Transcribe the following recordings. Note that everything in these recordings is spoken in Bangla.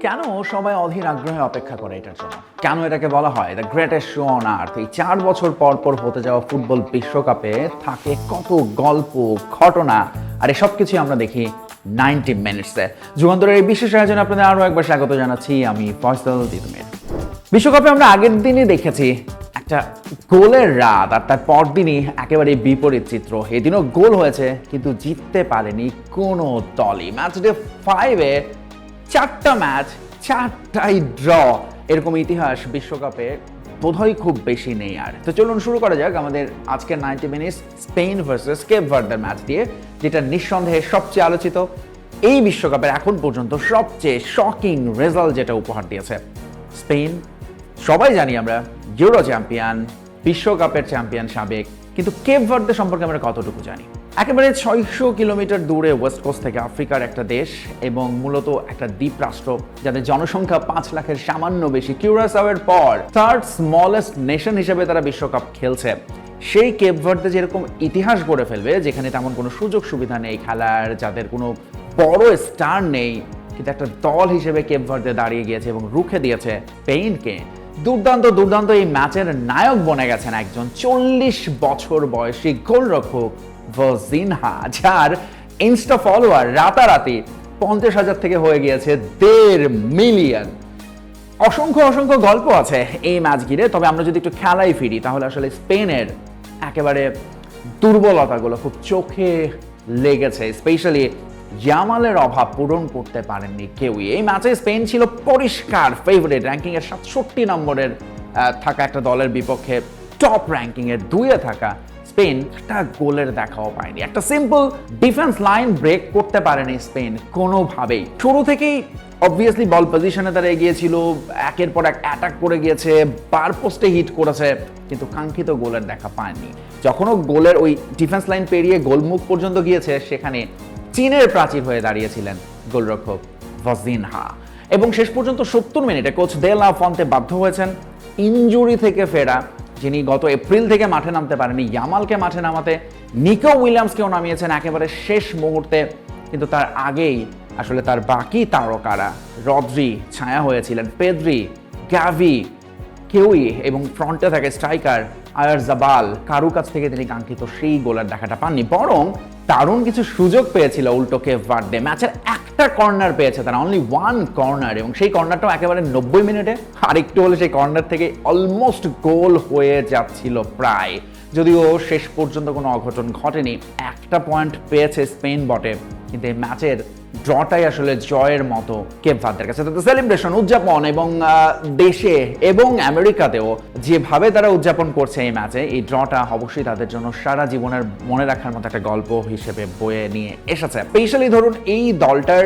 কেন সবাই অধীর আগ্রহে অপেক্ষা করে এটার জন্য? কেন এটাকে বলা হয় the greatest show on earth? এই 4 বছর পর পর হতে যাওয়া ফুটবল বিশ্বকাপে থাকে কত গল্প, ঘটনা, আর এসব কিছুই আমরা দেখি 90 মিনিটসে। যুগান্তরের এই বিশেষ আয়োজনে আপনাদের আরও একবার স্বাগত জানাচ্ছি, আমি ফয়সাল তিতুমির। বিশ্বকাপে আমরা আগের দিনই দেখেছি একটা গোলের রাত, আর তার পরদিনই একেবারে বিপরীত চিত্র। এদিনও গোল হয়েছে কিন্তু জিততে পারেনি কোনো দলই। ম্যাচ ডে 5-এ 4টা ম্যাচ 4টাই ড্র, এরকম ইতিহাস বিশ্বকাপে বোধহয় খুব বেশি নেই। আর তো চলুন শুরু করা যাক আমাদের আজকের 90 মিনিটস স্পেন ভার্সেস কেপ ভার্দের ম্যাচ দিয়ে, যেটা নিঃসন্দেহে সবচেয়ে আলোচিত এই বিশ্বকাপের এখন পর্যন্ত সবচেয়ে শকিং রেজাল্ট যেটা উপহার দিয়েছে। স্পেন সবাই জানি আমরা ইউরো চ্যাম্পিয়ন, বিশ্বকাপের চ্যাম্পিয়ন সাবেক, কিন্তু কেপ ভার্দে সম্পর্কে আমরা কতটুকু জানি? একেবারে 600 কিলোমিটার দূরে ওয়েস্ট কোস্ট থেকে আফ্রিকার একটা দেশ, এবং মূলত একটা দ্বীপ রাষ্ট্র যাদের জনসংখ্যা 5 লাখের সামান্য বেশি। কিউরাসাওয়ের পর থার্ড স্মলেস্ট নেশন হিসেবে তারা বিশ্বকাপ খেলছে। সেই কেপ ভার্দে যেরকম ইতিহাস গড়ে ফেলবে, যেখানে তেমন কোনো সুযোগ সুবিধা নেই খেলার, যাদের কোনো বড় স্টার নেই, কিন্তু একটা দল হিসেবে কেপ ভার্দে দাঁড়িয়ে গিয়েছে এবং রুখে দিয়েছে স্পেনকে। দুর্দান্ত এই ম্যাচের নায়ক বনে গেছেন একজন 40 বছর বয়সী গোলরক্ষক ভজিনহা, যার ইনস্টা ফলোয়ার রাতারাতি 50,000 থেকে হয়ে গিয়েছে 1.5 মিলিয়ন। অসংখ্য গল্প আছে এই ম্যাচ ঘিরে। তবে আমরা যদি একটু খেলায় ফিরি, তাহলে আসলে স্পেনের একেবারে দুর্বলতাগুলো খুব চোখে লেগেছে। স্পেশালি ইয়ামালের অভাব পূরণ করতে পারেননি কেউই। এই ম্যাচে স্পেন ছিল পরিষ্কার ফেভারিট, র্যাঙ্কিংয়ের 67 নম্বরের থাকা একটা দলের বিপক্ষে টপ র্যাঙ্কিংয়ের 2-এ থাকা স্পেন একটা গোলের দেখাও পায়নি। একটা সিম্পল ডিফেন্স লাইন ব্রেক করতে পারেনি স্পেন কোনোভাবেই। শুরু থেকেই অবভিয়াসলি বল পজিশনে তারা এগিয়েছিল, একের পর এক অ্যাটাক করে গিয়েছে, বার পোস্টে হিট করেছে, কিন্তু কাঙ্ক্ষিত গোলের দেখা পায়নি। যখনও গোলের ওই ডিফেন্স লাইন পেরিয়ে গোলমুখ পর্যন্ত গিয়েছে, সেখানে চীনের প্রাচীর হয়ে দাঁড়িয়েছিলেন গোলরক্ষক ভজিনহা। এবং শেষ পর্যন্ত 70 মিনিটে কোচ দে লা ফন্তে বাধ্য হয়েছেন ইনজুরি থেকে ফেরা, যিনি গত এপ্রিল থেকে মাঠে নামতে পারেনি, ইয়ামালকে মাঠে নামাতে। নিকো উইলিয়ামসকেও নামিয়েছেন একেবারে শেষ মুহূর্তে, কিন্তু তার আগেই আসলে তার বাকি তারকারা রদ্রি ছায়া হয়েছিলেন, পেদ্রি, গ্যাভি, কেউই, এবং ফ্রন্টে থাকে স্ট্রাইকার আয়ারজাবাল, কারু কাছ থেকে তিনি কাঙ্ক্ষিত সেই গোলের দেখাটা পাননি। বরং দারুণ কিছু সুযোগ পেয়েছিল উল্টো কেপ ভার্দে। ম্যাচের একটা কর্নার পেয়েছে তারা, অনলি 1 কর্নার, এবং সেই কর্নারটাও একেবারে 90 মিনিটে। আরেকটু হলে সেই কর্নার থেকে অলমোস্ট গোল হয়ে যাচ্ছিল প্রায়, যদিও শেষ পর্যন্ত কোনো অঘটন ঘটেনি। একটা পয়েন্ট পেয়েছে স্পেন বটে, কিন্তু এই ম্যাচের ড্রটাই আসলে জয়ের মতো কেপ ভার্দের কাছে। তাদের সেলিব্রেশন, উদযাপন, এবং দেশে এবং আমেরিকাতেও যেভাবে তারা উদযাপন করছে এই ম্যাচে, এই ড্রটা অবশ্যই তাদের জন্য সারা জীবনের মনে রাখার মতো একটা গল্প হিসেবে বয়ে নিয়ে এসেছে। স্পেশালি ধরুন এই দলটার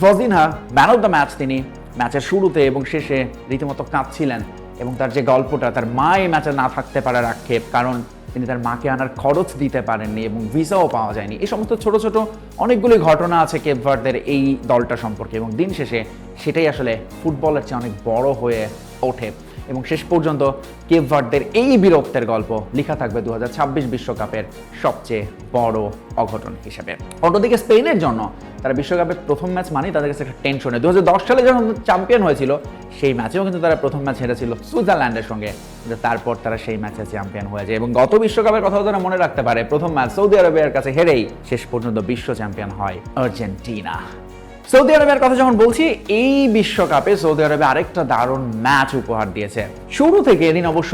ভজিনহা ম্যান অফ দ্য ম্যাচ, তিনি ম্যাচের শুরুতে এবং শেষে রীতিমতো কাঁদছিলেন, এবং তার যে গল্পটা, তার মা এই ম্যাচে না থাকতে পারার আক্ষেপ, কারণ তিনি তার মাকে আনার খরচ দিতে পারেননি এবং ভিসাও পাওয়া যায়নি। এই সমস্ত ছোট অনেকগুলি ঘটনা আছে কেপ ভার্দের এই দলটা সম্পর্কে, এবং দিন শেষে সেটাই আসলে ফুটবলের চেয়ে অনেক বড় হয়ে ওঠে। এবং শেষ পর্যন্ত কেপ ভার্দের এই বীরত্বের গল্প লেখা থাকবে 2026 বিশ্বকাপের সবচেয়ে বড় অঘটন হিসেবে। অন্যদিকে স্পেনের জন্য তারা বিশ্বকাপের প্রথম ম্যাচ মানেই তাদের কাছে একটা টেনশনে। 2010 সালে যখন চ্যাম্পিয়ন হয়েছিল, সেই ম্যাচেও কিন্তু তারা প্রথম ম্যাচ হেরেছিল সুইজারল্যান্ডের সঙ্গে, কিন্তু তারপর তারা সেই ম্যাচে চ্যাম্পিয়ন হয়ে যায়। এবং গত বিশ্বকাপের কথাও তারা মনে রাখতে পারে, প্রথম ম্যাচ সৌদি আরবের কাছে হেরেই শেষ পর্যন্ত বিশ্ব চ্যাম্পিয়ন হয় আর্জেন্টিনা। সৌদি আরবের কথা যখন বলছি, এই বিশ্বকাপে সৌদি আরবে আরেকটা দারুণ ম্যাচ উপহার দিয়েছে। শুরু থেকে এদিন অবশ্য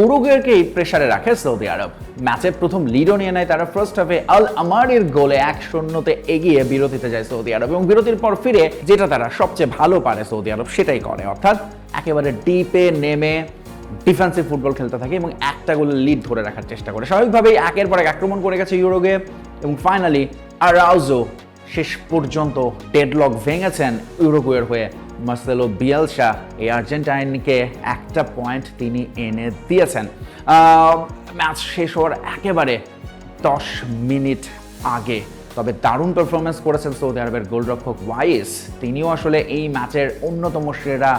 উরুগুয়েকেই প্রেসারে রাখে সৌদি আরব। ম্যাচের প্রথম লিডও নিয়ে নেয় তারা। ফার্স্ট হাফে আল আমারির গোলে 1-0 এগিয়ে বিরতিতে যায় সৌদি আরব, এবং বিরতির পর ফিরে যেটা তারা সবচেয়ে ভালো পারে সৌদি আরব সেটাই করে, অর্থাৎ একেবারে ডিপে নেমে ডিফেন্সিভ ফুটবল খেলতে থাকে এবং একটা গোলের লিড ধরে রাখার চেষ্টা করে। স্বাভাবিকভাবেই একের পর এক আক্রমণ করে গেছে ইউরুগুয়ে, এবং ফাইনালি আরাউজো শেষ পর্যন্ত ডেডলক ভেঙেছেন ইউরুগুয়ের হয়ে। মার্সেলো বিয়েলসা এই আর্জেন্টাইনকে একটা পয়েন্ট তিনি এনে দিয়েছেন ম্যাচ শেষ হওয়ার একেবারে 10 মিনিট আগে। তবে দারুণ পারফরমেন্স করেছেন সৌদি আরবের গোলরক্ষক ওয়াইস, তিনিও আসলে এই ম্যাচের অন্যতম সেরা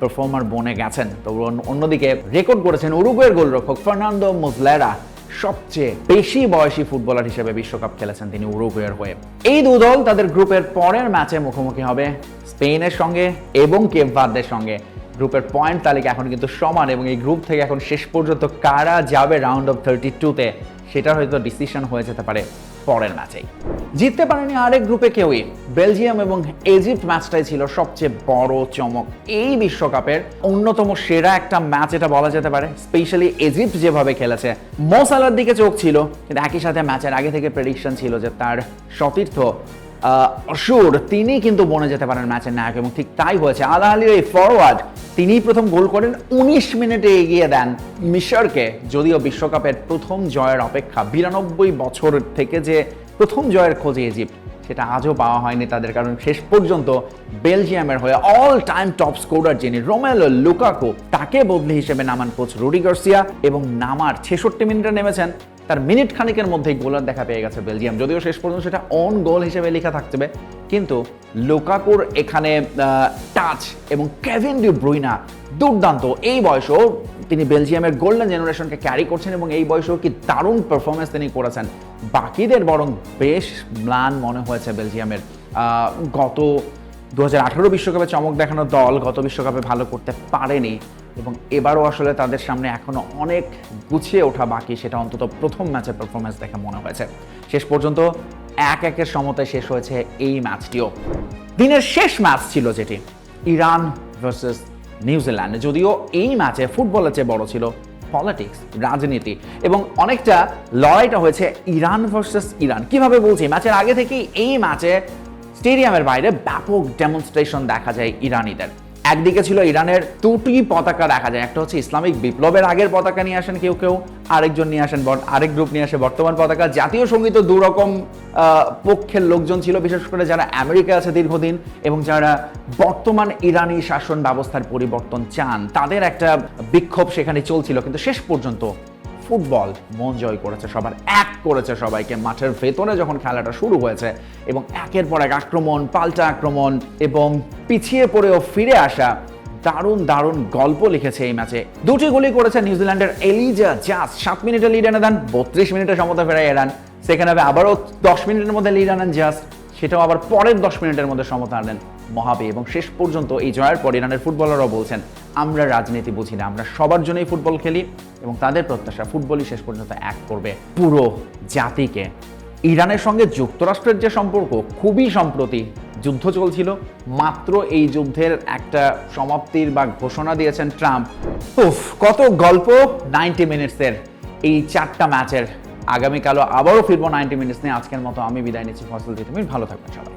পারফর্মার বনে গেছেন। তো অন্যদিকে রেকর্ড করেছেন উরুগুয়ের গোলরক্ষক ফার্নান্দো মুসলেরা, সবচেয়ে বেশি বয়সী ফুটবলার হিসেবে বিশ্বকাপ খেলেছেন তিনি উরুগুয়ের হয়ে। এই দু দল তাদের গ্রুপের পরের ম্যাচে মুখোমুখি হবে স্পেনের সঙ্গে এবং কেপ ভার্দের সঙ্গে গ্রুপের পয়েন্ট তালিকা এখন কিন্তু সমান, এবং এই গ্রুপ থেকে এখন শেষ পর্যন্ত কারা যাবে রাউন্ড অফ 32-তে সেটার হয়তো ডিসিশন হয়ে যেতে পারে পরের ম্যাচেই। জিততে পারেনি আরেক গ্রুপে কেউই। বেলজিয়াম এবং ইজিপ্ট ম্যাচটাই ছিল সবচেয়ে বড় চমক এই বিশ্বকাপের অন্যতম সেরা একটা ম্যাচ এটা বলা যেতে পারে। স্পেশালি ইজিপ্ট যেভাবে খেলেছে, মো সালার দিকে চোখ ছিল, কিন্তু একই সাথে ম্যাচের আগে থেকে প্রেডিকশন ছিল যে তার সতীর্থ অসুর তিনি কিন্তু বনে যেতে পারেন ম্যাচের নায়ক, এবং ঠিক তাই হয়েছে। আল আহলির এই ফরওয়ার্ড তিনিই প্রথম গোল করেন, 19 মিনিটে এগিয়ে দেন মিশরকে। যদিও বিশ্বকাপের প্রথম জয়ের অপেক্ষা 92 বছর থেকে যে প্রথম জয়ের খোঁজে ইজিপ্ট, সেটা আজও পাওয়া হয়নি তাদের, কারণ শেষ পর্যন্ত বেলজিয়ামের হয়ে অল টাইম টপ স্কোরার যিনি রোমেলো লুকাকু, তাকে বদলি হিসেবে নামান কোচ রুডি গার্সিয়া, এবং নামার 66 মিনিটে নেমেছেন, তার মিনিট খানিকের মধ্যেই গোলের দেখা পেয়ে গেছে বেলজিয়াম। যদিও শেষ পর্যন্ত সেটা অন গোল হিসেবে লেখা থাকবে, কিন্তু লুকাকুর এখানে টাচ এবং কেভিন ডি ব্রুইনা দুর্দান্ত। এই বয়সেও তিনি বেলজিয়ামের গোল্ডেন জেনারেশনকে ক্যারি করছেন, এবং এই বয়সেও কি দারুণ পারফরমেন্স তিনি করেছেন। বাকিদের বরং বেশ ম্লান মনে হয়েছে বেলজিয়ামের। গত 2018 বিশ্বকাপে চমক দেখানো দল গত বিশ্বকাপে ভালো করতে পারেনি, এবং এবারও আসলে তাদের সামনে এখনো অনেক গুছিয়ে ওঠা বাকি, সেটা অন্তত প্রথম ম্যাচে পারফরমেন্স দেখে মনে হয়েছে। শেষ পর্যন্ত 1-1 সমতায় শেষ হয়েছে এই ম্যাচটিও। দিনের শেষ ম্যাচ ছিল যেটি ইরান ভার্সেস নিউজিল্যান্ড। যদিও এই ম্যাচে ফুটবলের চেয়ে বড় ছিল পলিটিক্স, রাজনীতি, এবং অনেকটা লড়াইটা হয়েছে ইরান ভার্সেস ইরান। কিভাবে বলছি, ম্যাচের আগে থেকেই এই ম্যাচে স্টেডিয়ামের বাইরে ব্যাপক ডেমনস্ট্রেশন দেখা যায় ইরানিদের। একদিকে ছিল ইরানের দুটি পতাকা দেখা যায়, একটা হচ্ছে ইসলামিক বিপ্লবের আগের পতাকা নিয়ে আসেন কেউ কেউ, আরেকজন নিয়ে আসেন, আরেক গ্রুপ নিয়ে আসে বর্তমান পতাকা। জাতীয় সঙ্গীত দুরকম পক্ষের লোকজন ছিল, বিশেষ করে যারা আমেরিকা আছে দীর্ঘদিন এবং যারা বর্তমান ইরানি শাসন ব্যবস্থার পরিবর্তন চান, তাদের একটা বিক্ষোভ সেখানে চলছিল। কিন্তু শেষ পর্যন্ত ফুটবল মন জয় করেছে সবার, এক করেছে সবাইকে। মাঠের ভেতরে যখন খেলাটা শুরু হয়েছে এবং একের পর এক আক্রমণ, পাল্টা আক্রমণ এবং পিছিয়ে পড়েও ফিরে আসা, দারুণ দারুণ গল্প লিখেছে এই ম্যাচে। দুটি গোলই করেছে নিউজিল্যান্ডের এলিজা জাস। 7 মিনিটে লিড এনে দেন, 32 মিনিটে সমতা ফেরাই এরান। সেখানে আবারও 10 মিনিটের মধ্যে লিড আনেন জাস, সেটাও আবার পরের 10 মিনিটের মধ্যে সমতা আনেন মহাবি। এবং শেষ পর্যন্ত এই জয়ের পর ইরানের ফুটবলাররাও বলছেন, আমরা রাজনীতি বুঝি না, আমরা সবার জন্যই ফুটবল খেলি, এবং তাদের প্রত্যাশা ফুটবলই শেষ পর্যন্ত এক করবে পুরো জাতিকে। ইরানের সঙ্গে যুক্তরাষ্ট্রের যে সম্পর্ক, খুবই সম্প্রতি যুদ্ধ চলছিল, মাত্র এই যুদ্ধের একটা সমাপ্তির বা ঘোষণা দিয়েছেন ট্রাম্প। কত গল্প 90 মিনিটসের এই 4টা ম্যাচের। আগামীকালও আবারও ফিরবো 90 মিনিটস নিয়ে। আজকের মতো আমি বিদায় নিচ্ছি ফসল দিয়ে। তুমি ভালো থাকবেন সবাই।